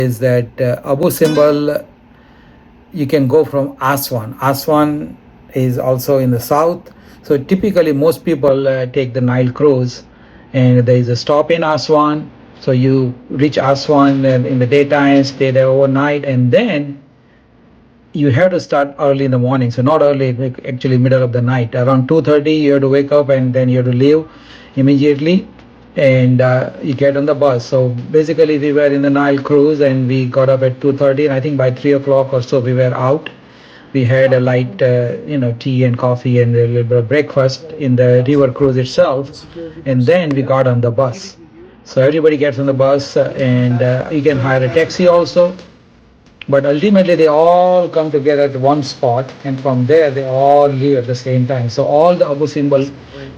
is that Abu Simbel, you can go from Aswan. Aswan is also in the south. So typically most people take the Nile cruise, and there is a stop in Aswan. So you reach Aswan in the daytime, stay there overnight, and then you have to start early in the morning. So not early, like actually middle of the night. Around 2:30 you have to wake up, and then you have to leave immediately, and you get on the bus. So basically we were in the Nile cruise, and we got up at 2:30, and I think by 3 o'clock or so we were out. We had a light tea and coffee and a little bit of breakfast in the river cruise itself, and then we got on the bus. So everybody gets on the bus, and you can hire a taxi also, but ultimately they all come together at one spot, and from there they all leave at the same time. So all the Abu Simbel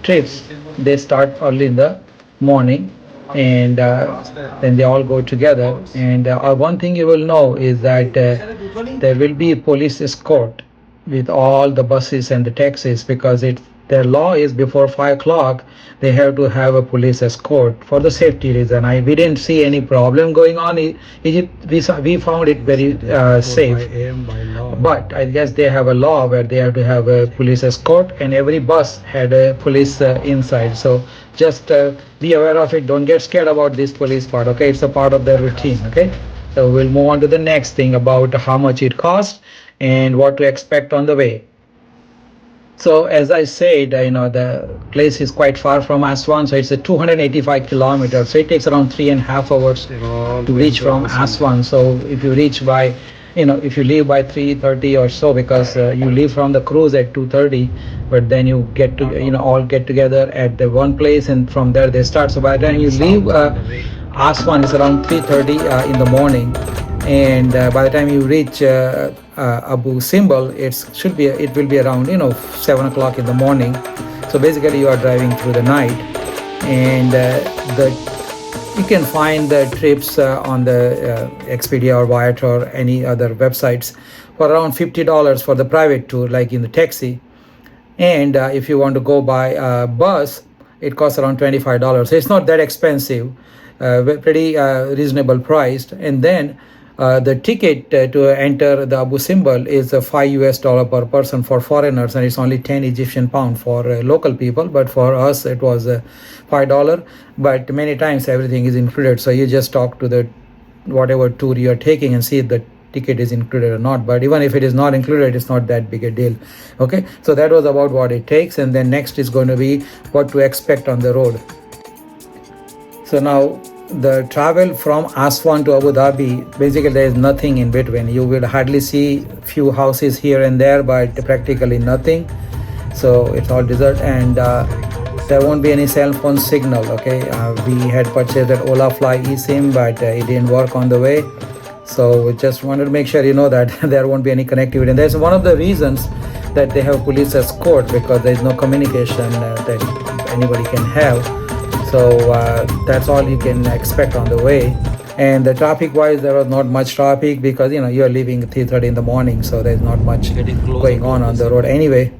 trips, they start early in the morning, and then they all go together. And one thing you will know is that there will be a police escort with all the buses and the taxis, because their law is before 5 o'clock they have to have a police escort for the safety reason. We didn't see any problem going on in Egypt. We found it very safe, but I guess they have a law where they have to have a police escort, and every bus had a police inside. So just be aware of it. Don't get scared about this police part, okay? It's a part of their routine, okay? So we'll move on to the next thing about how much it costs and what to expect on the way. So as I said, the place is quite far from Aswan, so it's a 285 kilometers. So it takes around 3.5 hours to reach from Aswan. So if you reach by, if you leave by 3:30 or so, because you leave from the cruise at 2:30, but then you get to, all get together at the one place, and from there they start. So by the time you leave Aswan, it's around 3:30 in the morning, and by the time you reach Abu Simbel, it will be around 7 o'clock in the morning. So basically you are driving through the night, and you can find the trips on the Expedia or Viator or any other websites for around $50 for the private tour, like in the taxi. And if you want to go by bus, it costs around $25. So it's not that expensive, pretty reasonable priced. And then the ticket to enter the Abu Simbel is $5 per person for foreigners, and it's only 10 Egyptian pound for local people. But for us, it was $5. But many times everything is included. So you just talk to the whatever tour you are taking and see if the ticket is included or not. But even if it is not included, it's not that big a deal. Okay, so that was about what it takes. And then next is going to be what to expect on the road. So now, the travel from Aswan to Abu Dhabi, basically there is nothing in between. You will hardly see few houses here and there, but practically nothing. So it's all desert, and there won't be any cell phone signal, okay? We had purchased that Ola Fly eSIM, but it didn't work on the way. So we just wanted to make sure that there won't be any connectivity. And that's one of the reasons that they have police escort, because there is no communication that anybody can have. So that's all you can expect on the way. And the traffic wise, there was not much traffic, because you are leaving 3:30 in the morning, so there's not much going on the road anyway.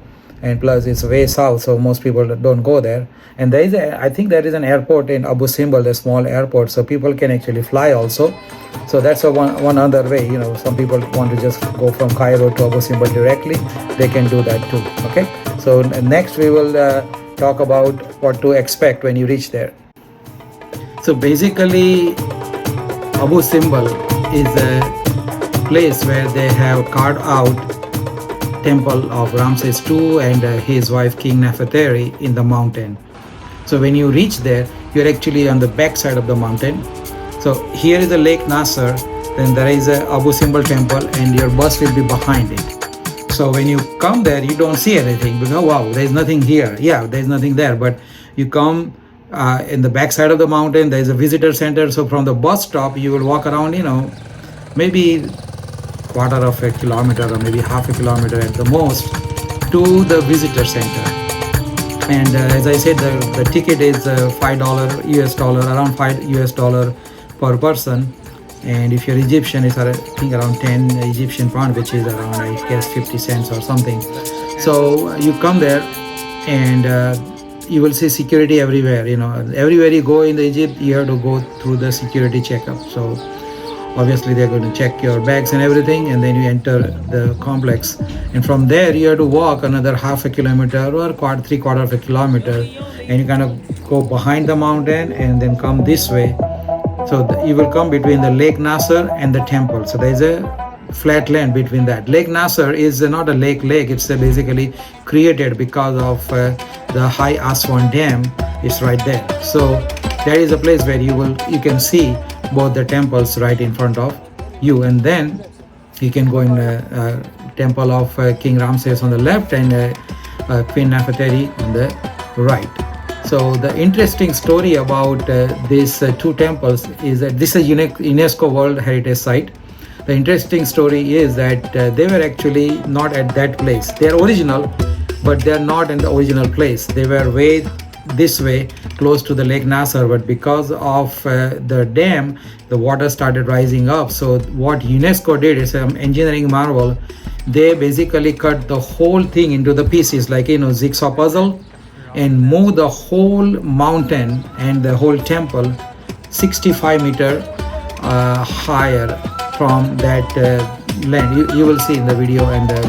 And plus it's way south, so most people don't go there. And I think there is an airport in Abu Simbel, a small airport, so people can actually fly also. So that's one other way. Some people want to just go from Cairo to Abu Simbel directly, they can do that too. Okay, so next we will talk about what to expect when you reach there. So basically, Abu Simbel is a place where they have carved out temple of Ramesses II and his wife King Nefertari in the mountain. So when you reach there, you're actually on the back side of the mountain. So here is the Lake Nasser, then there is a Abu Simbel temple, and your bus will be behind it. So when you come there, you don't see anything, because oh wow, there's nothing here. Yeah, there's nothing there. But you come in the back side of the mountain, there's a visitor center. So from the bus stop, you will walk around, maybe quarter of a kilometer or maybe half a kilometer at the most to the visitor center. And as I said, the ticket is $5 US dollar, around $5 per person. And if you're Egyptian, it's I think around 10 Egyptian pound, which is around, I guess, 50 cents or something. So you come there, and you will see security everywhere. Everywhere you go in Egypt, you have to go through the security checkup. So Obviously they're going to check your bags and everything, and then you enter the complex, and from there you have to walk another half a kilometer or three-quarter of a kilometer, and you kind of go behind the mountain and then come this way. So you will come between the Lake Nasser and the temple. So there is a flat land between that. Lake Nasser is not a lake. It's basically created because of the High Aswan Dam. It's right there. So there is a place where you can see both the temples right in front of you, and then you can go in the temple of King Ramses on the left and Queen Nefertari on the right. So the interesting story about these two temples is that this is a UNESCO World Heritage Site. The interesting story is that they were actually not at that place. They are original, but they are not in the original place. They were way this way, close to the Lake Nasser, but because of the dam, the water started rising up. So what UNESCO did is an engineering marvel. They basically cut the whole thing into the pieces, like jigsaw puzzle, and move the whole mountain and the whole temple 65 meter higher from that land. You will see in the video and the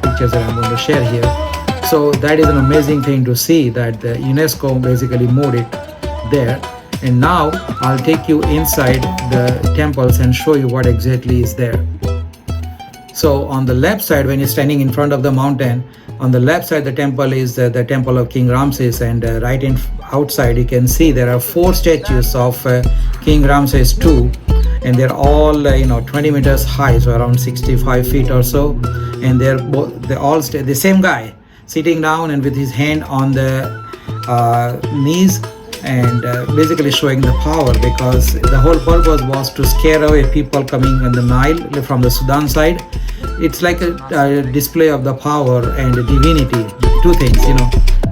pictures that I'm going to share here. So that is an amazing thing to see, that the UNESCO basically moved it there. And now I'll take you inside the temples and show you what exactly is there. So on the left side, when you're standing in front of the mountain, on the left side the temple is the temple of King Ramses, and right outside you can see there are 4 statues of King Ramses II, and they're all 20 meters high, so around 65 feet or so, and they're all the same guy sitting down and with his hand on the knees, and basically showing the power, because the whole purpose was to scare away people coming on the Nile from the Sudan side. It's like a display of the power and the divinity, 2 things,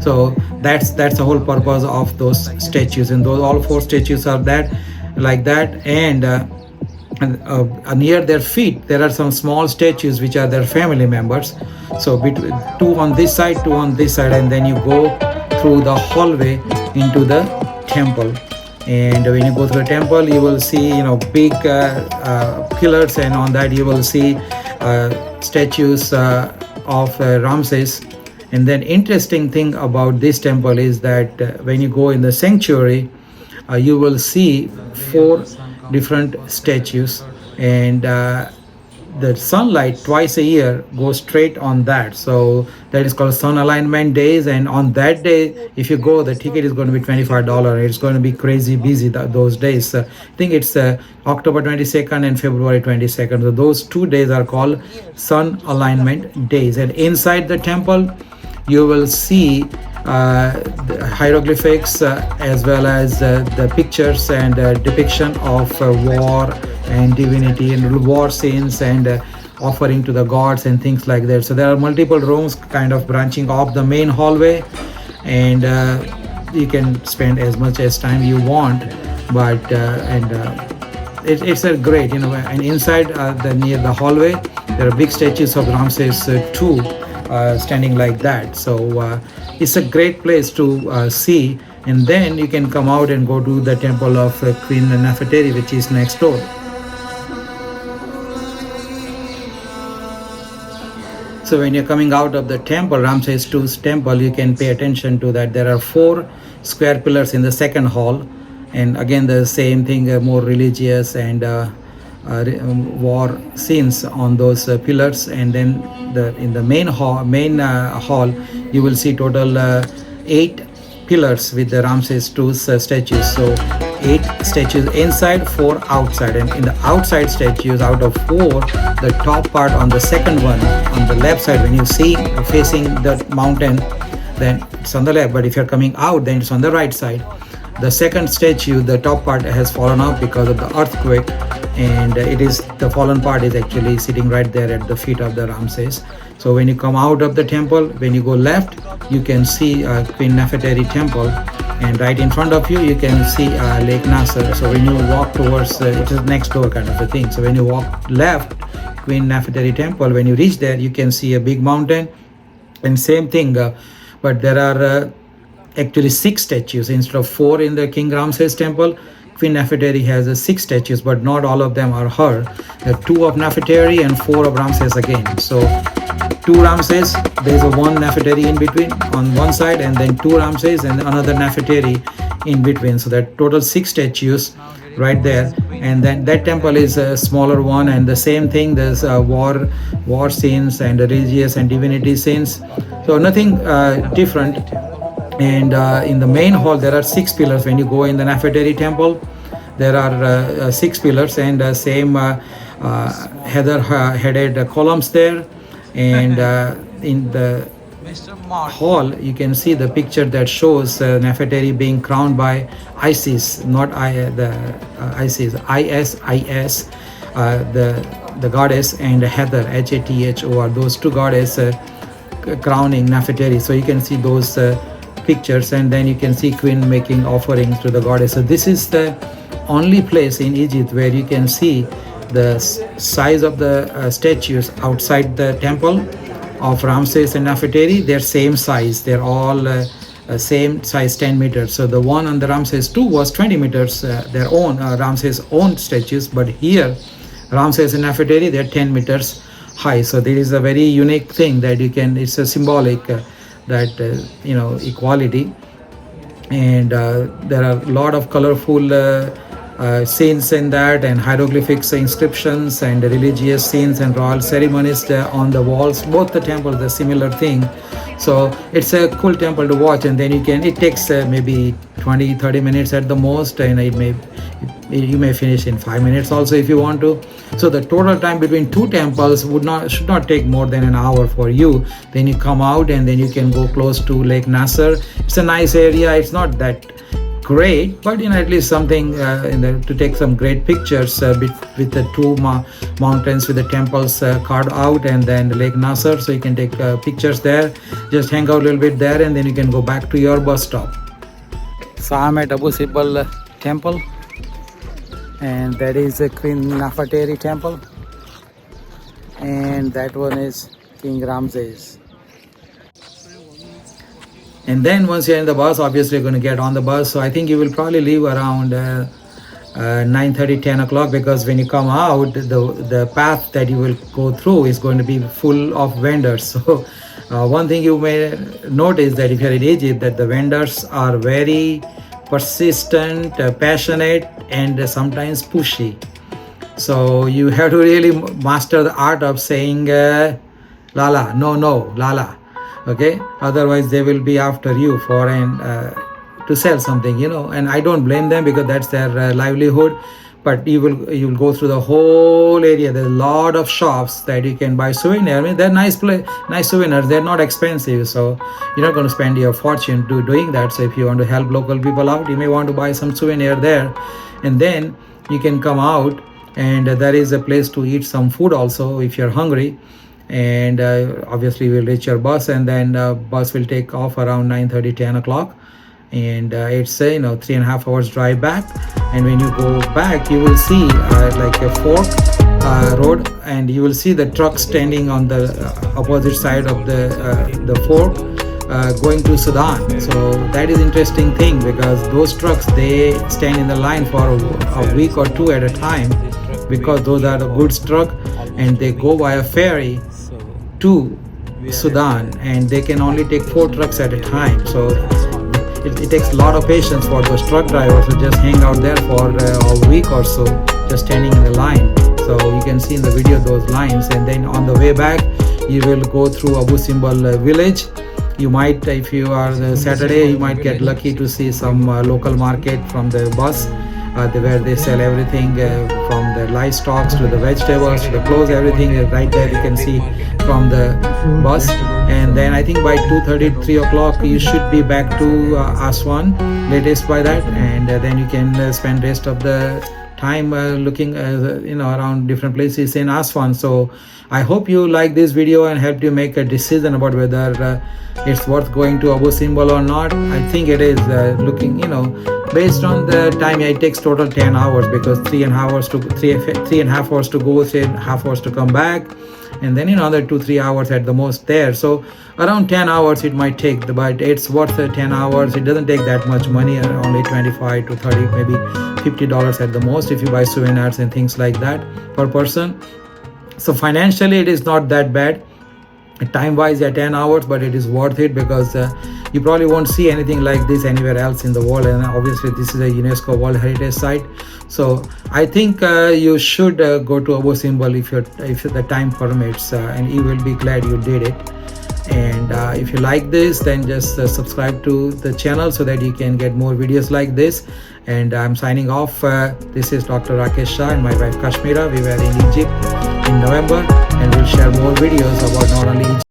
So that's the whole purpose of those statues, and those all 4 statues are like that, and near their feet there are some small statues which are their family members. So 2 on this side, 2 on this side, and then you go through the hallway into the temple. And when you go through the temple, you will see big pillars, and on that you will see statues of Ramses. And then interesting thing about this temple is that when you go in the sanctuary, you will see 4 different statues, and the sunlight twice a year goes straight on that. So that is called sun alignment days, and on that day if you go, the ticket is going to be $25. It's going to be crazy busy those days. I think it's October 22nd and February 22nd. So those 2 days are called sun alignment days. And inside the temple you will see the hieroglyphics as well as the pictures and depiction of war and divinity and war scenes and offering to the gods and things like that. So there are multiple rooms kind of branching off the main hallway, and you can spend as much as time you want, but it's a great, and inside near the hallway there are big statues of Ramses II standing like that. So it's a great place to see. And then you can come out and go to the temple of Queen Nefertari, which is next door. So when you're coming out of the temple, Ramses II's temple, you can pay attention to that. There are 4 square pillars in the second hall, and again the same thing, more religious and war scenes on those pillars. And then in the main hall you will see total 8 pillars with the Ramses II's statues. So 8 statues inside, 4 outside, and in the outside statues, out of 4, the top part on the second one on the left side, when you see facing the mountain, then it's on the left, but if you're coming out, then it's on the right side. The second statue, the top part has fallen off because of the earthquake, and the fallen part is actually sitting right there at the feet of the Ramses. So when you come out of the temple, when you go left, you can see Queen Nefertari temple, and right in front of you, you can see Lake Nasser. So when you walk towards, it is next door kind of a thing. So when you walk left, Queen Nefertari temple, when you reach there, you can see a big mountain, and same thing, but there are actually 6 statues instead of 4 in the King Ramses temple. Queen Nefertari has 6 statues, but not all of them are her. There are 2 of Nefertari and 4 of Ramses again. So 2 Ramses, there's a 1 Nefertari in between on one side, and then 2 Ramses and another Nefertari in between. So that total 6 statues right there. And then that temple is a smaller one, and the same thing, there's war scenes and religious and divinity scenes. So nothing different. And in the main hall there are 6 pillars. When you go in the Nefertari temple, there are 6 pillars, and same headed columns there. And in the hall you can see the picture that shows Nefertari being crowned by Isis, not Isis, ISIS, the goddess, and Hathor, Hathor, those 2 goddesses crowning Nefertari. So you can see those pictures, and then you can see Queen making offerings to the goddess. So this is the only place in Egypt where you can see the size of the statues outside the temple of Ramses and Nefertari. They're same size. They're all same size, 10 meters. So the one on the Ramses II was 20 meters, their own Ramses' own statues. But here, Ramses and Nefertari, they're 10 meters high. So there is a very unique thing that you can. It's a symbolic that equality. And there are a lot of colorful scenes in that, and hieroglyphics, inscriptions, and religious scenes and royal ceremonies on the walls. Both the temples, the similar thing. So it's a cool temple to watch. And then it takes maybe 20-30 minutes at the most, and you may finish in 5 minutes also if you want to. So the total time between 2 temples should not take more than an hour for you. Then you come out, and then you can go close to Lake Nasser. It's a nice area. It's not that great, but at least something to take some great pictures with the 2 mountains with the temples carved out, and then Lake Nasser. So you can take pictures there, just hang out a little bit there, and then you can go back to your bus stop. So I'm at Abu Simbel temple, and that is the Queen Nefertari temple, and that one is King Ramses. And then once you're in the bus, obviously you're going to get on the bus. So I think you will probably leave around 9:30, 10 o'clock, because when you come out, the path that you will go through is going to be full of vendors. So one thing you may notice that if you're in Egypt, that the vendors are very persistent, passionate, and sometimes pushy. So you have to really master the art of saying Lala, no, Lala. Okay, otherwise they will be after you for to sell something, and I don't blame them, because that's their livelihood. But you will go through the whole area. There's a lot of shops that you can buy souvenir. I mean, they're nice souvenirs. They're not expensive, so you're not going to spend your fortune doing that. So if you want to help local people out, you may want to buy some souvenir there, and then you can come out, and there is a place to eat some food also if you're hungry. And obviously you will reach your bus, and then bus will take off around 9:30, 10 o'clock, and it's 3.5 hours drive back. And when you go back, you will see like a fork road, and you will see the truck standing on the opposite side of the fork going to Sudan. So that is interesting thing, because those trucks, they stand in the line for a week or 2 at a time, because those are the goods truck, and they go by a ferry to Sudan, and they can only take 4 trucks at a time. So it takes a lot of patience for those truck drivers to just hang out there for a week or so, just standing in the line. So you can see in the video those lines. And then on the way back, you will go through Abu Simbel village. You might, if you are Saturday, you might get lucky to see some local market from the bus, where they sell everything from the livestock to the vegetables to the clothes, everything right there you can see from the bus. And then I think by 2:30, 3 o'clock you should be back to Aswan, latest by that, and then you can spend rest of the time looking around different places in Aswan. So I hope you like this video and helped you make a decision about whether it's worth going to Abu Simbel or not. I think it is, looking based on the time. It takes total 10 hours, because 3.5 hours to go, 3.5 hours to come back, and then another 2-3 hours at the most there. So around 10 hours it might take, but it's worth 10 hours. It doesn't take that much money, only 25 to 30, maybe $50 at the most if you buy souvenirs and things like that per person. So financially it is not that bad. Time wise, 10 hours, but it is worth it because you probably won't see anything like this anywhere else in the world, and obviously this is a UNESCO World Heritage Site. So I think you should go to Abu Simbel if the time permits, and you will be glad you did it. And if you like this, then just subscribe to the channel so that you can get more videos like this. And I'm signing off. This is Dr. Rakesh Shah and my wife Kashmira. We were in Egypt in November, and we'll share more videos about not only Egypt